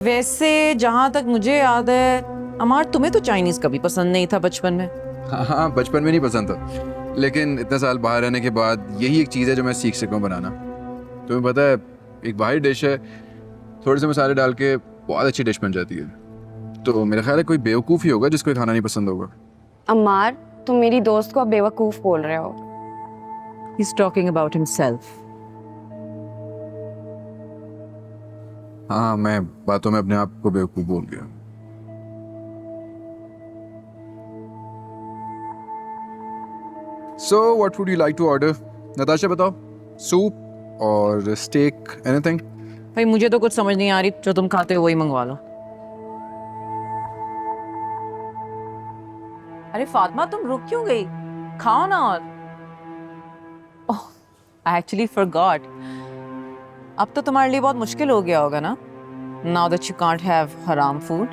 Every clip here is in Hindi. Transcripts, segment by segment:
वैसे जहाँ तक मुझे याद है अमार, तुम्हें तो चाइनीज कभी पसंद नहीं था बचपन में। हाँ, बचपन में नहीं पसंद था, लेकिन इतने साल बाहर रहने के बाद यही एक चीज़ है जो मैं सीख सका हूँ बनाना। तुम्हें पता है, एक बाहरी डिश है, थोड़े से मसाले डाल के बहुत अच्छी डिश बन जाती है। तो मेरा ख्याल है कोई बेवकूफ़ ही होगा जिसको ये खाना नहीं पसंद होगा। अम्मार, तुम मेरी दोस्त को अब बेवकूफ बोल रहे हो। He's talking about himself. हाँ, मैं बातों में अपने आप को बेवकूफ़ बोल गया। So, what would you like to order? Natasha बताओ, सूप और स्टेक, एनीथिंग? भाई मुझे तो कुछ समझ नहीं आ रही, जो तुम खाते हो वही मंगवा लो। अरे फातिमा, तुम रुक क्यों गई? खाओ ना। और ओह, आई एक्चुअली फॉरगॉट। अब तो तुम्हारे लिए बहुत मुश्किल हो गया होगा ना, now that you can't have हराम फूड।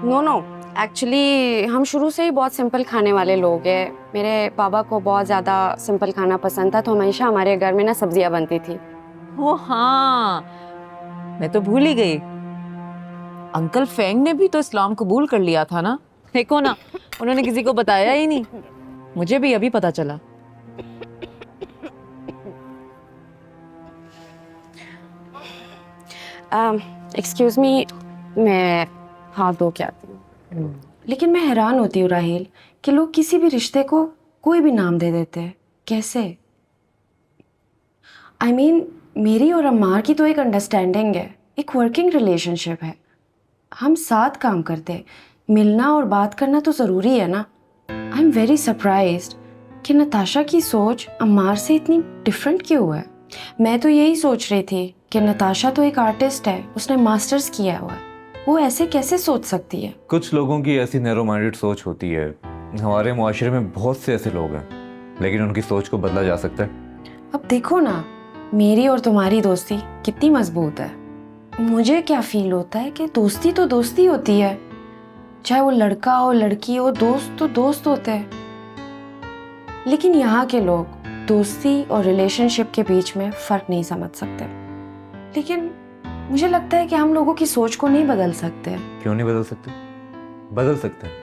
नो, एक्चुअली हम शुरू से ही बहुत सिंपल खाने वाले लोग हैं। मेरे पापा को बहुत ज़्यादा सिंपल खाना पसंद था, तो हमेशा हमारे घर में ना सब्जियां बनती थी। ओ हाँ, मैं तो भूल ही गई। अंकल फेंग ने भी तो इस्लाम कबूल कर लिया था ना। देखो ना, उन्होंने किसी को बताया ही नहीं। मुझे भी अभी पता चला। एक्सक्यूज मी, मैं हाथ धो के आती हूँ। लेकिन मैं हैरान होती हूँ राहिल कि लोग किसी भी रिश्ते को कोई भी नाम दे देते हैं। कैसे? आई मीन, मेरी और अम्मार की तो एक अंडरस्टैंडिंग है, एक वर्किंग रिलेशनशिप है। हम साथ काम करते हैं, मिलना और बात करना तो ज़रूरी है ना। आई एम वेरी सरप्राइज्ड कि नताशा की सोच अम्मार से इतनी डिफरेंट क्यों है। मैं तो यही सोच रही थी कि नताशा तो एक आर्टिस्ट है, उसने मास्टर्स किया हुआ है, वो ऐसे कैसे सोच सकती है? कुछ लोगों की ऐसी नैरो माइंडेड सोच होती है। हमारे मुआशरे में बहुत से ऐसे लोग हैं, लेकिन उनकी सोच को बदला जा सकता है। अब देखो ना, मेरी और तुम्हारी दोस्ती कितनी मजबूत है। मुझे क्या फील होता है कि दोस्ती तो दोस्ती होती है, चाहे वो लड़का हो लड़की हो, दोस्त तो दोस्त होते हैं। लेकिन यहाँ के लोग दोस्ती और रिलेशनशिप के बीच में फ़र्क नहीं समझ सकते। लेकिन मुझे लगता है कि हम लोगों की सोच को नहीं बदल सकते। क्यों नहीं बदल सकते? बदल सकते हैं।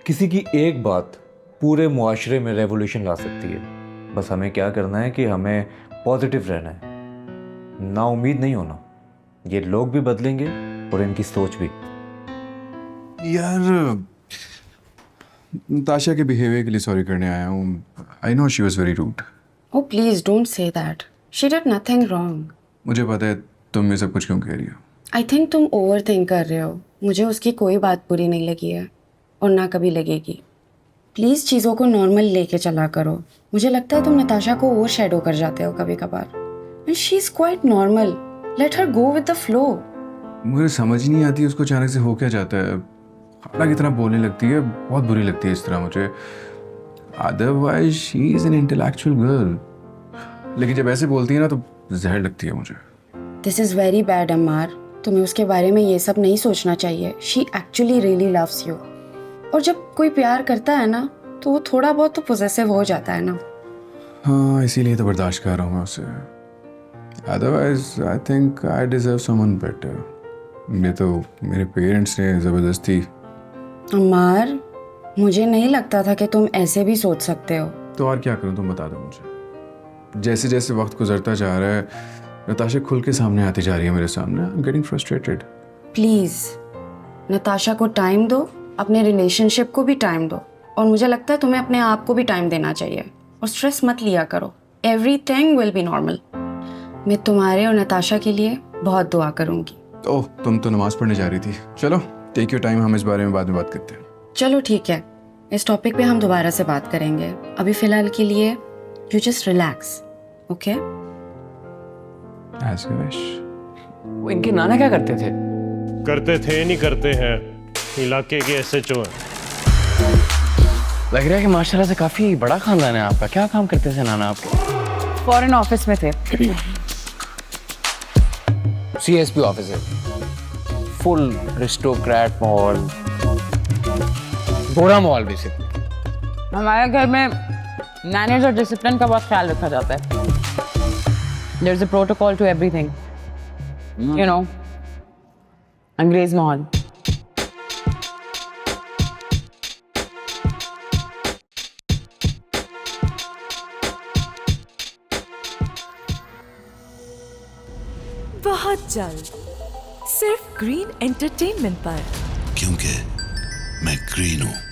किसी की एक बात पूरे मुआशरे में रेवोल्यूशन ला सकती है। बस हमें क्या करना है कि हमें पॉजिटिव रहना है, ना उम्मीद नहीं होना। ये लोग भी बदलेंगे और इनकी सोच भी। यार, नताशा के बिहेवियर के लिए सॉरी करने आया हूँ। I know she was very rude. Oh please don't say that, she did nothing wrong. मुझे पता है तुम ये सब कुछ क्यों कह रही हो। आई थिंक तुम ओवर थिंक कर रहे हो। मुझे उसकी कोई बात बुरी नहीं लगी है और ना कभी लगेगी। प्लीज़ चीज़ों को नॉर्मल लेके चला करो। मुझे लगता है तुम नताशा को ओवर शेडो कर जाते हो कभी कभार। And she is quite normal, let her go with the flow. मुझे समझ ही नहीं आती उसको अचानक से हो क्या जाता है। खाला की तरह बोलने लगती है, बहुत बुरी लगती है इस तरह मुझे। Otherwise she is an intellectual girl, लेकिन जब ऐसे बोलती है ना तो जहर लगती है मुझे। This is very bad Ammar, तुम्हें उसके बारे में ये सब नहीं सोचना चाहिए। She actually really loves you. और जब कोई प्यार करता है ना तो वो थोड़ा बहुत तो पोजेसिव हो जाता है ना। हाँ, इसीलिए तो बर्दाश्त कर रहा हूँ मैं उसे। Otherwise I think I deserve someone better. ये तो मेरे पेरेंट्स ने ज़बरदस्ती। अम्मार, मुझे नहीं लगता था कि तुम ऐसे भी सोच सकते हो। तो और क्या करूँ, तुम बता दो मुझे। जैसे जैसे वक्त गुजरता जा रहा है, नताशा खुल के सामने आती जा रही है मेरे सामने। I am getting frustrated. Please Natasha को टाइम दो, अपने रिलेशनशिप को भी टाइम दो, और मुझे लगता है तुम्हें अपने आप को भी टाइम देना चाहिए। और स्ट्रेस मत लिया करो, एवरीथिंग विल बी नॉर्मल। मैं तुम्हारे और नताशा के लिए बहुत दुआ करूँगी। ओह, तुम तो नमाज पढ़ने जा रही थी। चलो टेक योर टाइम, हम इस बारे में बाद में बात करते हैं। चलो ठीक है, इस टॉपिक पे हम दोबारा से बात करेंगे। अभी फ़िलहाल के लिए you just relax, okay? As you wish. वो इनके नाना क्या करते थे? करते थे नहीं करते हैं, इलाके के एसएचओ हैं। लग रहा है कि माशाल्लाह से काफी बड़ा खानदान है आपका। क्या काम करते थे नाना आपके? फॉरेन ऑफिस में थे। सीएसपी ऑफिस है, फुल रिस्टोक्रेट माहौल, गोरा माहौल बेसिकली। हमारे घर में मैनेज और डिसिप्लिन का बहुत ख्याल रखा जाता है। There's a protocol to everything. You know, अंग्रेज माहौल. बहुत जल्द सिर्फ ग्रीन एंटरटेनमेंट पर, क्योंकि मैं ग्रीन हूं.